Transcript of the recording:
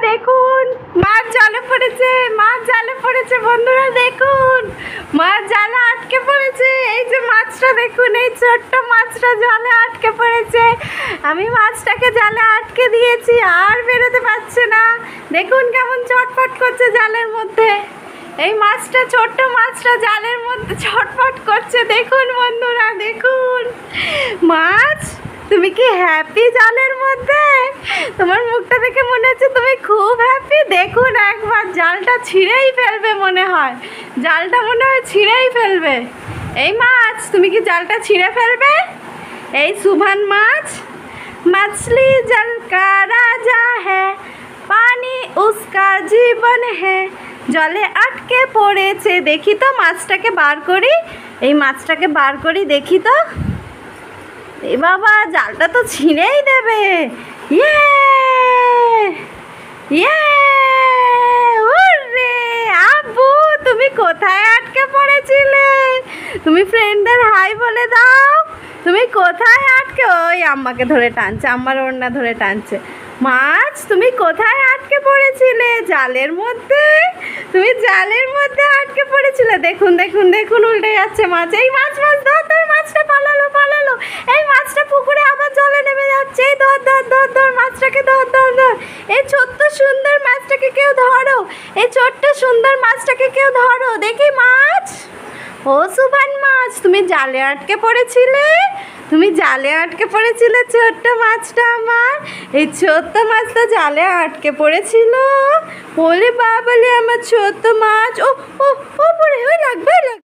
দেখুন মাছ জালে পড়েছে, মাছ জালে পড়েছে বন্ধুরা। দেখুন মাছ জালে আটকে পড়েছে। এই যে মাছটা দেখুন, এই ছোট্ট মাছটা জালে আটকে পড়েছে। আমি মাছটাকে জালে আটকে দিয়েছি, আর বেরোতে পারছে না। দেখুন কেমন চটপট করছে জালের মধ্যে। এই মাছটা, ছোট্ট মাছটা জালের মধ্যে ছটফট করছে। দেখুন বন্ধুরা, দেখুন। মাছ, তুমি কি হ্যাপি জালের মধ্যে? তোমার মুখটা দেখে মনে হচ্ছে তুমি খুব হ্যাপি। দেখুন একবার, জালটা ছিঁড়েই ফেলবে মনে হয়, জালটা মনে হয় ছিঁড়েই ফেলবে। এই মাছ, তুমি কি জালটা ছিঁড়ে ফেলবে? এই সুভান মাছ, मछली जल का राजा है, পানি উসকা জীবন है। জলে আটকে পড়েছে। দেখি তো মাছটাকে বার করি, এই মাছটাকে বার করি, দেখি তো। এ বাবা, জালটা তো ছিঁড়েই দেবে। ইয়ে ইয়ে, ওরে আব্বু, তুমি কোথায় আটকে পড়েছিলে? তুমি ফ্রেন্ডদের হাই বলে দাও। তুমি কোথায় আটকে? ওই আম্মাকে ধরে টানছে, আম্মার ওড়না ধরে টানছে। মাছ, তুমি কোথায় আটকে পড়েছিলে? জালের মধ্যে। তুমি জালের মধ্যে আটকে পড়েছিলে। দেখুন দেখুন দেখুন, উল্টে যাচ্ছে মাছ। এই মাছ, মাছ ধর ধর, মাছটা পালালো পালালো। এই মাছটা পুকুরে আবার জলে নেমে যাচ্ছে। এই ধর ধর ধর ধর, মাছটাকে ধর ধর ধর। এই ছোট্ট সুন্দর মাছটাকে কেউ ধরো, এই ছোট্ট সুন্দর মাছটাকে কেউ ধরো। দেখি মাছ, ও সুভান মাছ, তুমি জালে আটকে পড়েছিলে। তুমি জালে আটকে পড়েছিলে ছোট্ট মাছটা আমার। এই ছোট্ট মাছটা জালে আটকে পড়েছিল। ওরে বাবালে, আমার ছোট্ট মাছ। ও ও ও পড়ে, ওই লাগবে।